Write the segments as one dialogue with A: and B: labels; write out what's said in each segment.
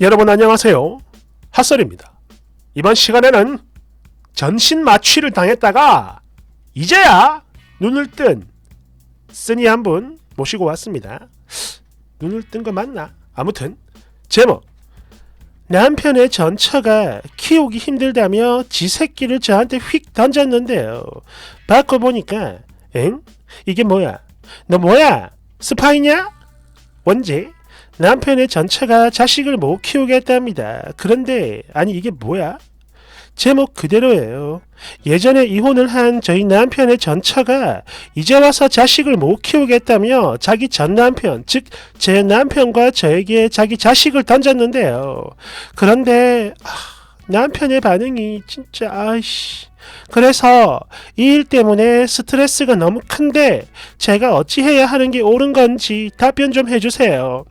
A: 여러분 안녕하세요. 핫설입니다. 이번 시간에는 전신 마취를 당했다가 이제야 눈을 뜬 쓰니 한 분 모시고 왔습니다. 눈을 뜬 거 맞나? 아무튼 제목, 남편의 전처가 키우기 힘들다며 지 새끼를 저한테 휙 던졌는데요. 바꿔보니까 엥? 이게 뭐야? 너 뭐야? 스파이냐? 원제 남편의 전처가 자식을 못 키우겠답니다. 그런데 아니 이게 뭐야? 제목 그대로예요. 예전에 이혼을 한 저희 남편의 전처가 이제 와서 자식을 못 키우겠다며 자기 전 남편, 즉 제 남편과 저에게 자기 자식을 던졌는데요. 그런데 남편의 반응이 진짜 아이씨. 그래서 이 일 때문에 스트레스가 너무 큰데 제가 어찌해야 하는 게 옳은 건지 답변 좀 해주세요.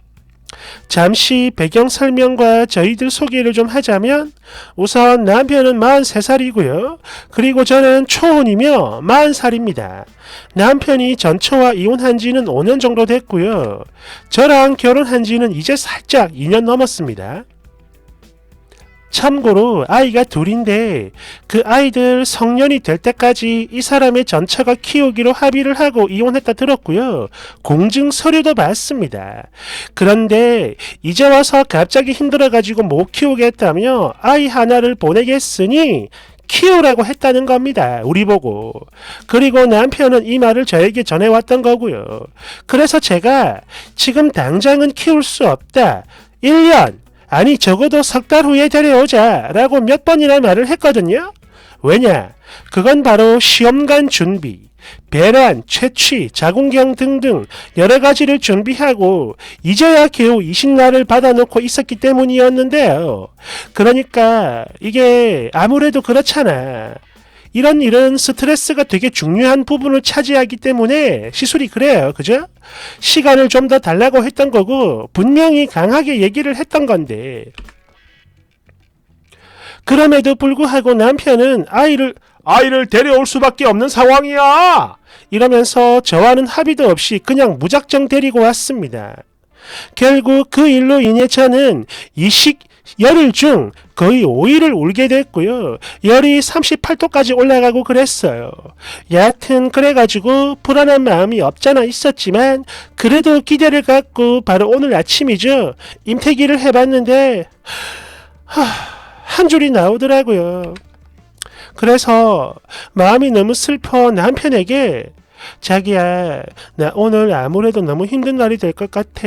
A: 잠시 배경 설명과 저희들 소개를 좀 하자면, 우선 남편은 43살이고요. 그리고 저는 초혼이며 40살입니다. 남편이 전처와 이혼한 지는 5년 정도 됐고요. 저랑 결혼한 지는 이제 살짝 2년 넘었습니다. 참고로 아이가 둘인데 그 아이들 성년이 될 때까지 이 사람의 전처가 키우기로 합의를 하고 이혼했다 들었고요. 공증 서류도 받습니다. 그런데 이제 와서 갑자기 힘들어가지고 못 키우겠다며 아이 하나를 보내겠으니 키우라고 했다는 겁니다. 우리 보고. 그리고 남편은 이 말을 저에게 전해왔던 거고요. 그래서 제가 지금 당장은 키울 수 없다. 1년 아니 적어도 석 달 후에 데려오자 라고 몇 번이나 말을 했거든요. 왜냐? 그건 바로 시험관 준비, 배란, 채취, 자궁경 등등 여러 가지를 준비하고 이제야 겨우 20날을 받아놓고 있었기 때문이었는데요. 그러니까 이게 아무래도 그렇잖아. 이런 일은 스트레스가 되게 중요한 부분을 차지하기 때문에 시술이 그래요. 그죠? 시간을 좀 더 달라고 했던 거고 분명히 강하게 얘기를 했던 건데, 그럼에도 불구하고 남편은 아이를 데려올 수밖에 없는 상황이야 이러면서 저와는 합의도 없이 그냥 무작정 데리고 왔습니다. 결국 그 일로 인해 저는 열흘 중 거의 5일을 울게 됐고요. 열이 38도까지 올라가고 그랬어요. 여하튼 그래가지고 불안한 마음이 없잖아 있었지만 그래도 기대를 갖고 바로 오늘 아침이죠. 임태기를 해봤는데 한 줄이 나오더라고요. 그래서 마음이 너무 슬퍼 남편에게 자기야, 나 오늘 아무래도 너무 힘든 날이 될 것 같아.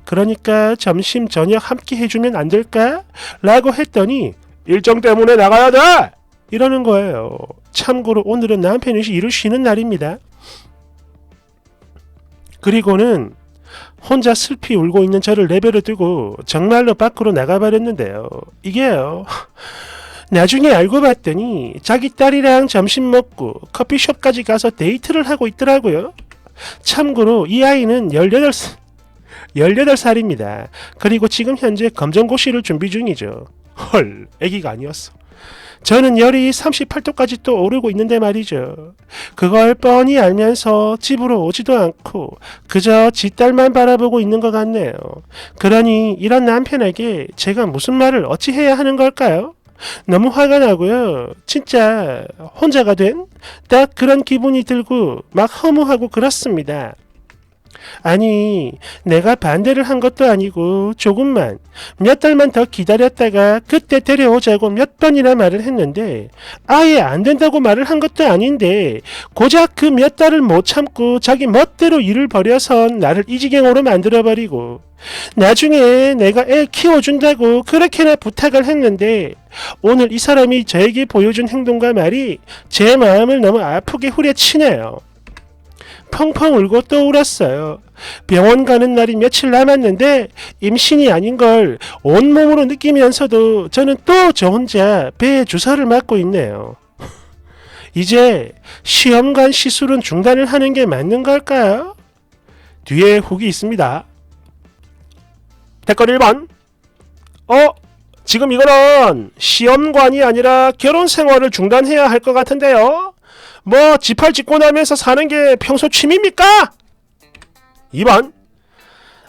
A: 그러니까 점심 저녁 함께 해주면 안 될까? 라고 했더니 일정 때문에 나가야 돼! 이러는 거예요. 참고로 오늘은 남편이 일을 쉬는 날입니다. 그리고는 혼자 슬피 울고 있는 저를 내버려 두고 정말로 밖으로 나가버렸는데요. 이게요. 나중에 알고 봤더니 자기 딸이랑 점심 먹고 커피숍까지 가서 데이트를 하고 있더라고요. 참고로 이 아이는 18살입니다. 그리고 지금 현재 검정고시를 준비 중이죠. 헐, 애기가 아니었어. 저는 열이 38도까지 또 오르고 있는데 말이죠. 그걸 뻔히 알면서 집으로 오지도 않고 그저 지 딸만 바라보고 있는 것 같네요. 그러니 이런 남편에게 제가 무슨 말을 어찌 해야 하는 걸까요? 너무 화가 나고요. 진짜 혼자가 된 딱 그런 기분이 들고 막 허무하고 그렇습니다. 아니, 내가 반대를 한 것도 아니고 조금만 몇 달만 더 기다렸다가 그때 데려오자고 몇 번이나 말을 했는데 아예 안 된다고 말을 한 것도 아닌데 고작 그 몇 달을 못 참고 자기 멋대로 일을 벌여선 나를 이 지경으로 만들어버리고 나중에 내가 애 키워준다고 그렇게나 부탁을 했는데 오늘 이 사람이 저에게 보여준 행동과 말이 제 마음을 너무 아프게 후려치네요. 펑펑 울고 또 울었어요. 병원 가는 날이 며칠 남았는데 임신이 아닌 걸 온몸으로 느끼면서도 저는 또 저 혼자 배에 주사를 맞고 있네요. 이제 시험관 시술은 중단을 하는 게 맞는 걸까요? 뒤에 후기 있습니다. 댓글 1번. 지금 이거는 시험관이 아니라 결혼 생활을 중단해야 할 것 같은데요. 뭐 지팔 짓고 나면서 사는 게 평소 취미입니까? 2번.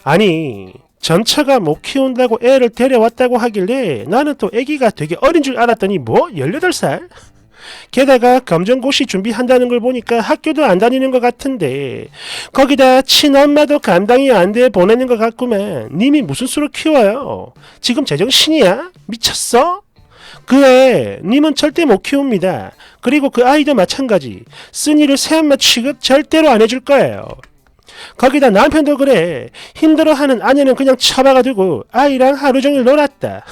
A: 아니 전처가 못 키운다고 애를 데려왔다고 하길래 나는 또 애기가 되게 어린 줄 알았더니 뭐 18살? 게다가 검정고시 준비한다는 걸 보니까 학교도 안 다니는 것 같은데 거기다 친엄마도 감당이 안 돼 보내는 것 같구만. 님이 무슨 수로 키워요? 지금 제정신이야? 미쳤어? 그래, 님은 절대 못 키웁니다. 그리고 그 아이도 마찬가지. 쓴이를 새엄마 취급 절대로 안 해줄 거예요. 거기다 남편도 그래. 힘들어하는 아내는 그냥 처박아두고 아이랑 하루 종일 놀았다.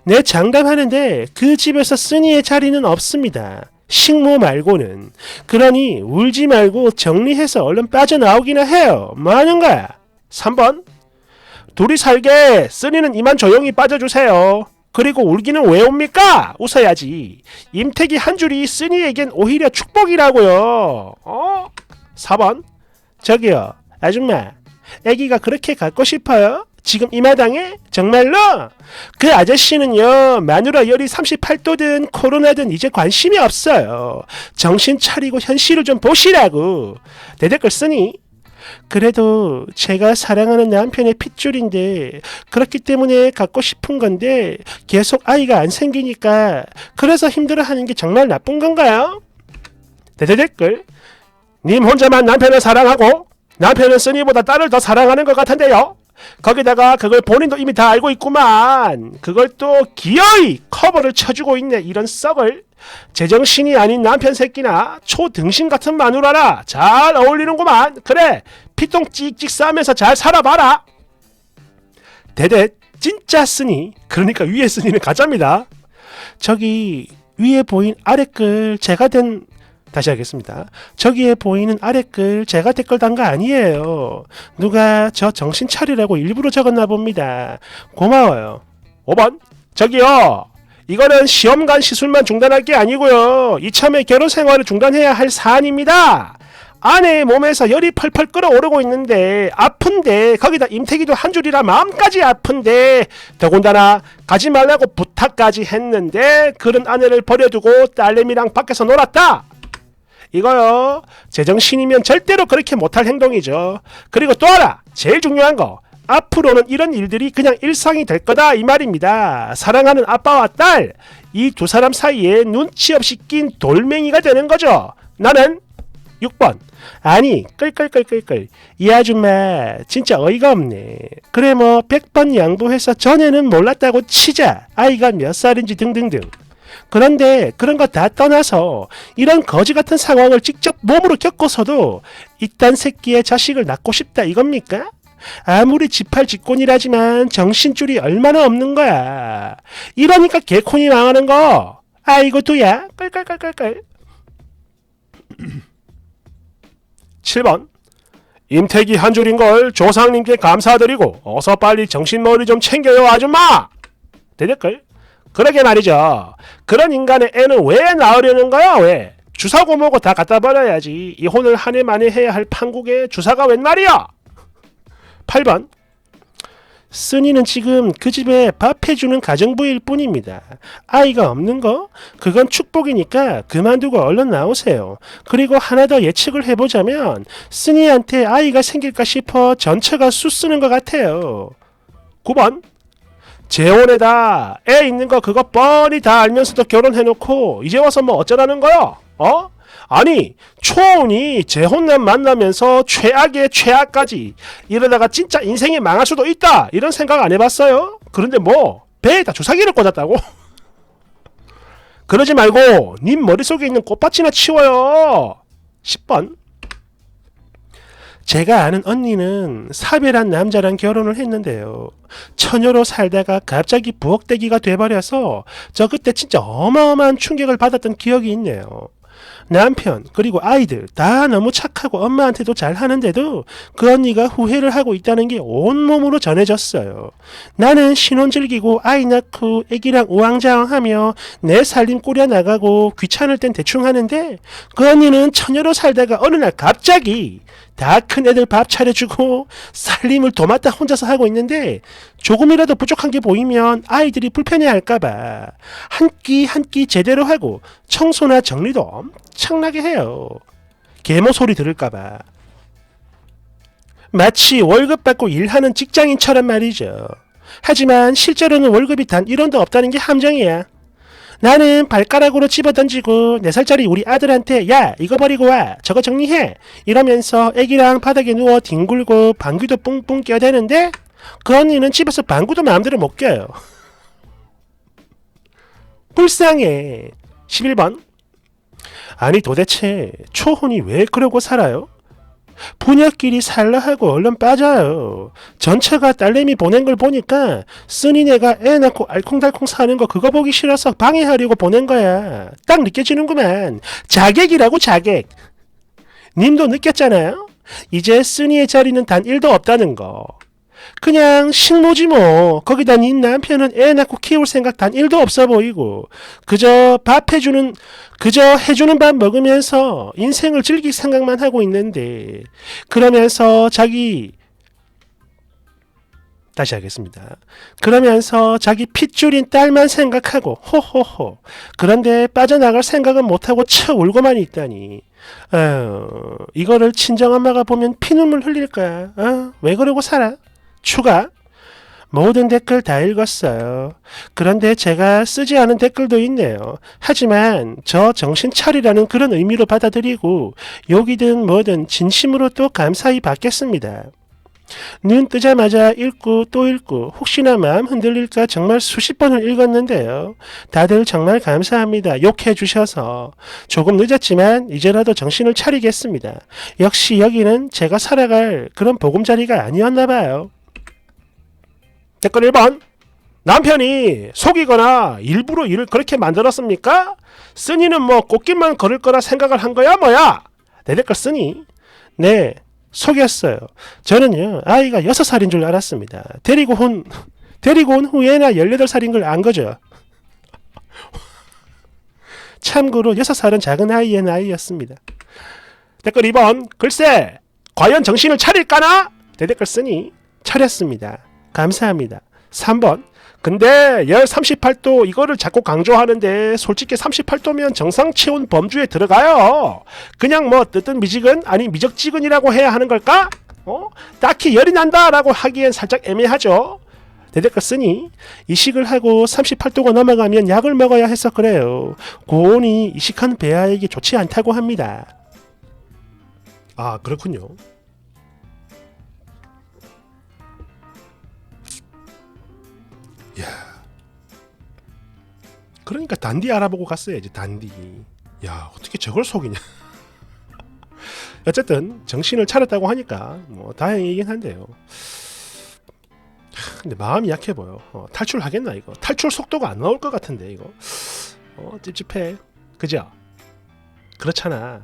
A: 내 장담하는데 그 집에서 쓴이의 자리는 없습니다. 식모 말고는. 그러니 울지 말고 정리해서 얼른 빠져나오기나 해요. 뭐 하는 거야? 3번. 둘이 살게 쓴이는 이만 조용히 빠져주세요. 그리고 울기는 왜 옵니까? 웃어야지. 임택이 한 줄이 쓴이에겐 오히려 축복이라고요. 4번. 저기요 아줌마, 애기가 그렇게 갖고 싶어요? 지금 이 마당에? 정말로? 그 아저씨는요 마누라 열이 38도든 코로나든 이제 관심이 없어요. 정신 차리고 현실을 좀 보시라고. 내 댓글 쓰니? 그래도 제가 사랑하는 남편의 핏줄인데 그렇기 때문에 갖고 싶은 건데 계속 아이가 안 생기니까 그래서 힘들어하는 게 정말 나쁜 건가요? 내 댓글. 님 혼자만 남편을 사랑하고 남편은 쓴이보다 딸을 더 사랑하는 것 같은데요. 거기다가 그걸 본인도 이미 다 알고 있구만. 그걸 또 기어이 커버를 쳐주고 있네. 이런 썩을. 제정신이 아닌 남편 새끼나 초등신 같은 마누라라 잘 어울리는구만. 그래 피똥 찍찍 싸면서 잘 살아봐라. 대대 진짜 쓰니, 그러니까 위에 쓰니는 가짜입니다. 저기 위에 보인 아래 글 제가 된, 다시 하겠습니다. 저기에 보이는 아래 글 제가 댓글 단 거 아니에요. 누가 저 정신 차리라고 일부러 적었나 봅니다. 고마워요. 5번. 저기요, 이거는 시험관 시술만 중단할 게 아니고요. 이참에 결혼 생활을 중단해야 할 사안입니다. 아내의 몸에서 열이 펄펄 끓어오르고 있는데 아픈데 거기다 임태기도 한 줄이라 마음까지 아픈데 더군다나 가지 말라고 부탁까지 했는데 그런 아내를 버려두고 딸내미랑 밖에서 놀았다. 이거요, 제정신이면 절대로 그렇게 못할 행동이죠. 그리고 또 하나 제일 중요한 거, 앞으로는 이런 일들이 그냥 일상이 될 거다 이 말입니다. 사랑하는 아빠와 딸, 이 두 사람 사이에 눈치 없이 낀 돌멩이가 되는 거죠. 나는 6번. 아니 끌끌끌끌끌 이 아줌마 진짜 어이가 없네. 그래 뭐 100번 양보해서 전에는 몰랐다고 치자. 아이가 몇 살인지 등등등. 그런데 그런 거 다 떠나서 이런 거지 같은 상황을 직접 몸으로 겪고서도 이딴 새끼의 자식을 낳고 싶다 이겁니까? 아무리 지팔직곤이라지만 정신줄이 얼마나 없는 거야. 이러니까 개콘이 망하는 거. 아이고 두야 끌끌끌끌끌. 7번. 임택이 한 줄인걸 조상님께 감사드리고 어서 빨리 정신머리 좀 챙겨요 아줌마. 대댓글. 그러게 말이죠. 그런 인간의 애는 왜 낳으려는 거야? 왜? 주사고 뭐고 다 갖다 버려야지. 이혼을 한 해 만에 해야 할 판국에 주사가 웬 말이야? 8번. 쓴이는 지금 그 집에 밥 해주는 가정부일 뿐입니다. 아이가 없는 거? 그건 축복이니까 그만두고 얼른 나오세요. 그리고 하나 더 예측을 해보자면 쓴이한테 아이가 생길까 싶어 전처가 수 쓰는 것 같아요. 9번. 재혼에다 애 있는 거 그거 뻔히 다 알면서도 결혼해놓고 이제 와서 뭐 어쩌라는 거야? 아니 초혼이 재혼남 만나면서 최악의 최악까지 이러다가 진짜 인생이 망할 수도 있다 이런 생각 안 해봤어요? 그런데 뭐 배에다 주사기를 꽂았다고? 그러지 말고 님 머릿속에 있는 꽃밭이나 치워요. 10번. 제가 아는 언니는 사별한 남자랑 결혼을 했는데요. 처녀로 살다가 갑자기 부엌대기가 돼버려서 저 그때 진짜 어마어마한 충격을 받았던 기억이 있네요. 남편 그리고 아이들 다 너무 착하고 엄마한테도 잘하는데도 그 언니가 후회를 하고 있다는 게 온몸으로 전해졌어요. 나는 신혼 즐기고 아이 낳고 애기랑 우왕좌왕하며 내 살림 꾸려나가고 귀찮을 땐 대충 하는데 그 언니는 처녀로 살다가 어느 날 갑자기 다 큰 애들 밥 차려주고 살림을 도맡아 혼자서 하고 있는데 조금이라도 부족한 게 보이면 아이들이 불편해할까봐 한 끼 한 끼 제대로 하고 청소나 정리도 엄청나게 해요. 계모 소리 들을까봐. 마치 월급 받고 일하는 직장인처럼 말이죠. 하지만 실제로는 월급이 단 1원도 없다는 게 함정이야. 나는 발가락으로 집어던지고 4살짜리 우리 아들한테 야 이거 버리고 와 저거 정리해 이러면서 애기랑 바닥에 누워 뒹굴고 방귀도 뿡뿡 껴대는데 그 언니는 집에서 방구도 마음대로 못 껴요. 불쌍해. 11번. 아니 도대체 초혼이 왜 그러고 살아요? 부녀끼리 살라 하고 얼른 빠져요. 전처가 딸내미 보낸 걸 보니까 쓴이네가 애 낳고 알콩달콩 사는 거 그거 보기 싫어서 방해하려고 보낸 거야. 딱 느껴지는구만. 자객이라고 자객. 님도 느꼈잖아요? 이제 쓴이의 자리는 단 1도 없다는 거. 그냥 식모지 뭐. 거기다 님 남편은 애 낳고 키울 생각 단 1도 없어 보이고 그저 해주는 밥 먹으면서 인생을 즐길 생각만 하고 있는데 그러면서 다시 하겠습니다. 그러면서 자기 핏줄인 딸만 생각하고 호호호 그런데 빠져나갈 생각은 못하고 쳐 울고만 있다니 이거를 친정엄마가 보면 피눈물 흘릴 거야. 왜 그러고 살아? 추가 모든 댓글 다 읽었어요. 그런데 제가 쓰지 않은 댓글도 있네요. 하지만 저 정신 차리라는 그런 의미로 받아들이고 욕이든 뭐든 진심으로 또 감사히 받겠습니다. 눈 뜨자마자 읽고 또 읽고 혹시나 마음 흔들릴까 정말 수십 번을 읽었는데요. 다들 정말 감사합니다. 욕해 주셔서. 조금 늦었지만 이제라도 정신을 차리겠습니다. 역시 여기는 제가 살아갈 그런 보금자리가 아니었나 봐요. 댓글 1번. 남편이 속이거나 일부러 일을 그렇게 만들었습니까? 쓴이는 뭐 꽃길만 걸을 거라 생각을 한 거야 뭐야? 내 댓글 쓰니? 네, 속였어요. 저는요 아이가 6살인 줄 알았습니다. 데리고 온 후에나 18살인 걸 안 거죠. 참고로 6살은 작은 아이의 나이였습니다. 댓글 2번. 글쎄 과연 정신을 차릴까나? 내 댓글 쓰니? 차렸습니다. 감사합니다. 3번. 근데 열 38도 이거를 자꾸 강조하는데 솔직히 38도면 정상 체온 범주에 들어가요. 그냥 뭐 뜨뜻 미지근 아니 미적지근이라고 해야 하는 걸까? 딱히 열이 난다라고 하기엔 살짝 애매하죠. 대댓글 쓰니 이식을 하고 38도가 넘어가면 약을 먹어야 해서 그래요. 고온이 이식한 배아에게 좋지 않다고 합니다. 아 그렇군요. 야, 그러니까 단디 알아보고 갔어야지. 단디. 야 어떻게 저걸 속이냐. 어쨌든 정신을 차렸다고 하니까 뭐 다행이긴 한데요. 근데 마음이 약해 보여. 탈출하겠나 이거. 탈출 속도가 안 나올 것 같은데 이거. 찝찝해. 그죠? 그렇잖아.